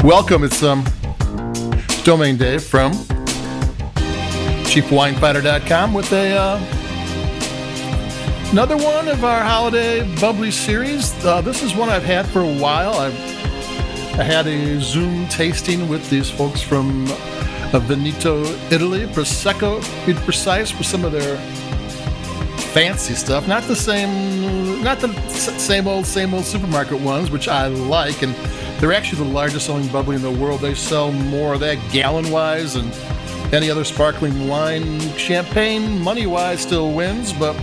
Welcome, it's Domain Dave from CheapWineFighter.com with another one of our holiday bubbly series. This is one I've had for a while. I had a Zoom tasting with these folks from Veneto, Italy, Prosecco, to be precise, with some of their fancy stuff. Not the same old supermarket ones, which I like, and they're actually the largest selling bubbly in the world. They sell more of that gallon-wise, and any other sparkling wine. Champagne, money-wise, still wins, but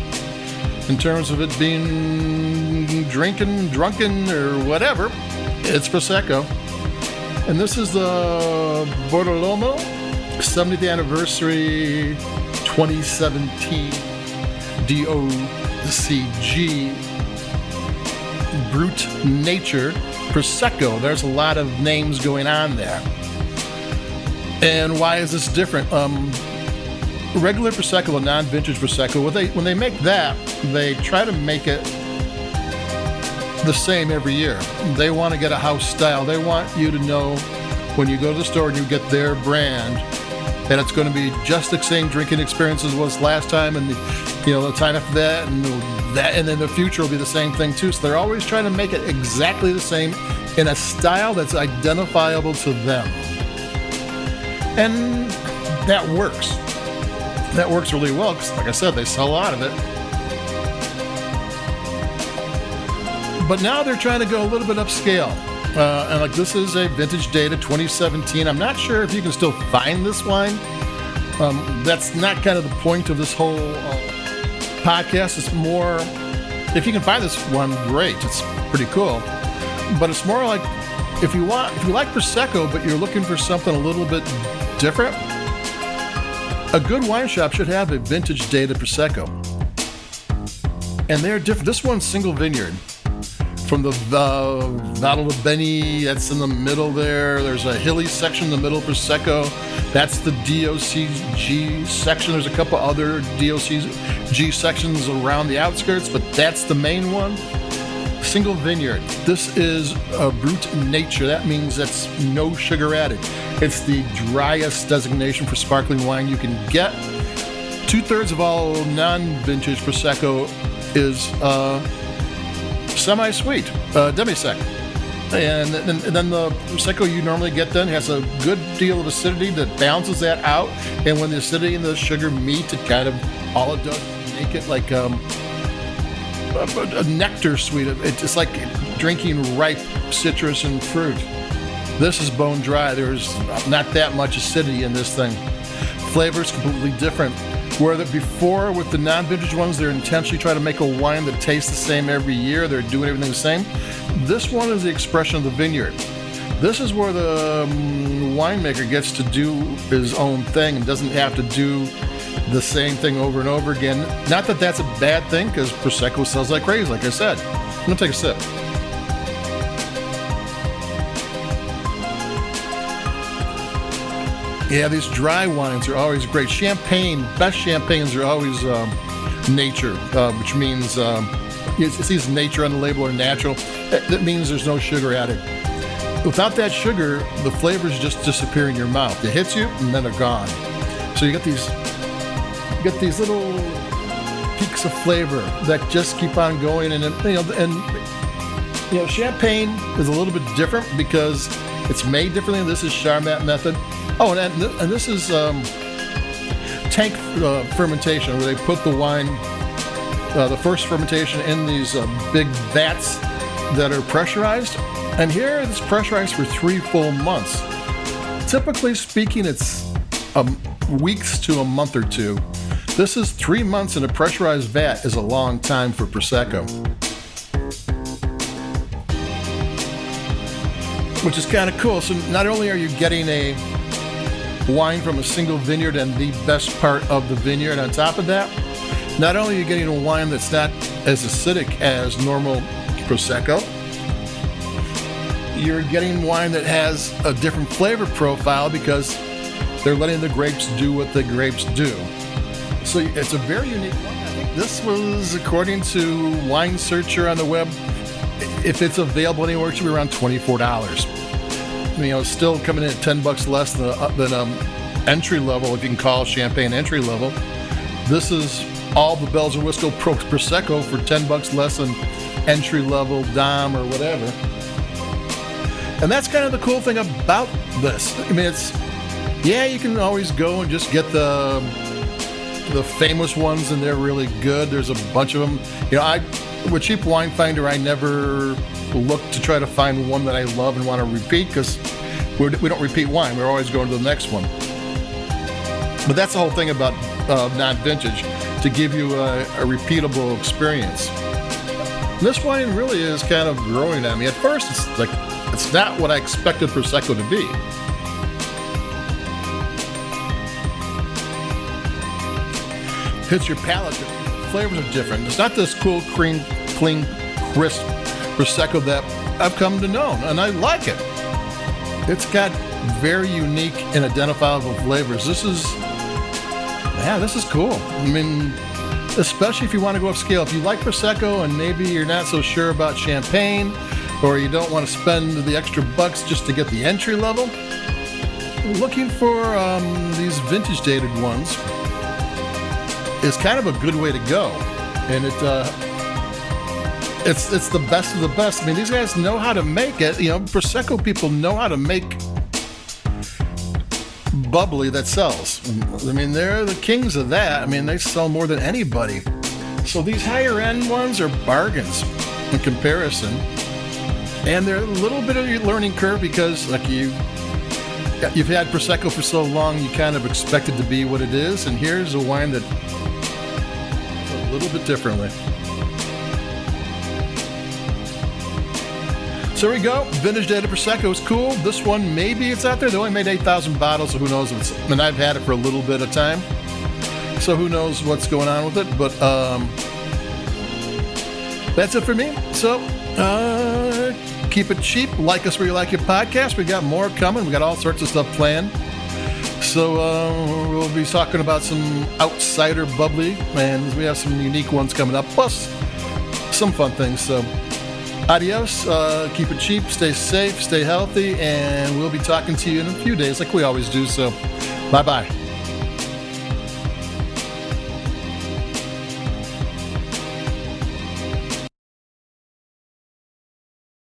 in terms of it being drunken, or whatever, it's Prosecco. And this is the Bortolomiol 70th anniversary 2017 DOCG Brut Nature Prosecco. There's a lot of names going on there. And why is this different? Regular Prosecco, a non-vintage Prosecco, when they make that, they try to make it the same every year. They want to get a house style. They want you to know when you go to the store and you get their brand that it's going to be just the same drinking experience as was last time, and the time after that, and then the future will be the same thing too. So they're always trying to make it exactly the same in a style that's identifiable to them. And that works. That works really well because, like I said, they sell a lot of it. But now they're trying to go a little bit upscale. And like this is a vintage data 2017. I'm not sure if you can still find this wine. That's not kind of the point of this whole podcast. It's more, if you can find this one, great. It's pretty cool. But it's more like if you like Prosecco, but you're looking for something a little bit different, a good wine shop should have a vintage data Prosecco. And they're different. This one's single vineyard. From the Valle di Beni, that's in the middle there. There's a hilly section in the middle, Prosecco. That's the DOCG section. There's a couple other DOCG sections around the outskirts, but that's the main one. Single vineyard. This is a Brut Nature. That means that's no sugar added. It's the driest designation for sparkling wine you can get. 2/3 of all non-vintage Prosecco is semi-sweet, demi-sec. And then the Prosecco you normally get then has a good deal of acidity that balances that out. And when the acidity and the sugar meet, it kind of, all it does is make it like a nectar sweet. It's like drinking ripe citrus and fruit. This is bone dry. There's not that much acidity in this thing. Flavor's completely different. Where before with the non-vintage ones, they're intentionally trying to make a wine that tastes the same every year. They're doing everything the same. This one is the expression of the vineyard. This is where the winemaker gets to do his own thing and doesn't have to do the same thing over and over again. Not that that's a bad thing, because Prosecco sells like crazy, like I said. I'm going to take a sip. Yeah, these dry wines are always great. Best champagnes are always nature, which means it says nature on the label or natural. That means there's no sugar added. Without that sugar, the flavors just disappear in your mouth. It hits you and then they're gone. So you get these little peaks of flavor that just keep on going. And champagne is a little bit different because it's made differently. This is Charmat method. Oh, and this is tank fermentation, where they put the wine, the first fermentation in these big vats that are pressurized. And here it's pressurized for 3 full months. Typically speaking, it's weeks to a month or two. This is 3 months in a pressurized vat is a long time for Prosecco. Which is kind of cool. So not only are you getting a wine from a single vineyard and the best part of the vineyard, on top of that, not only are you getting a wine that's not as acidic as normal Prosecco, you're getting wine that has a different flavor profile because they're letting the grapes do what the grapes do. So it's a very unique one. I think this was, according to Wine Searcher on the web, if it's available anywhere, it should be around $24. still coming in at $10 less than entry level, if you can call champagne entry level. This is all the bells and whistles Prosecco for $10 less than entry level Dom or whatever. And that's kind of the cool thing about this. I mean, you can always go and just get the famous ones, and they're really good. There's a bunch of them. With Cheap Wine Finder, I never look to try to find one that I love and want to repeat, because we don't repeat wine. We're always going to the next one. But that's the whole thing about non-vintage, to give you a repeatable experience. And this wine really is kind of growing on me. At first, it's not what I expected Prosecco to be. Hits your palate. The flavors are different. It's not this cool, clean, crisp Prosecco that I've come to know, and I like it. It's got very unique and identifiable flavors. This is cool. I mean, especially if you want to go upscale. If you like Prosecco and maybe you're not so sure about champagne, or you don't want to spend the extra bucks just to get the entry level, looking for these vintage dated ones is kind of a good way to go. And it's the best of the best. I mean, these guys know how to make it. Prosecco people know how to make bubbly that sells. I mean, they're the kings of that. I mean, they sell more than anybody. So these higher end ones are bargains in comparison. And they're a little bit of a learning curve, because you've had Prosecco for so long, you kind of expect it to be what it is. And here's a wine that a little bit differently. So there we go. Vintage dated Prosecco is cool. This one, maybe it's out there. They only made 8,000 bottles, so who knows? And I've had it for a little bit of time, so who knows what's going on with it. But that's it for me. So keep it cheap. Like us where you like your podcast. We got more coming. We got all sorts of stuff planned. So we'll be talking about some outsider bubbly, and we have some unique ones coming up, plus some fun things. So adios. Keep it cheap. Stay safe. Stay healthy. And we'll be talking to you in a few days like we always do. So bye-bye.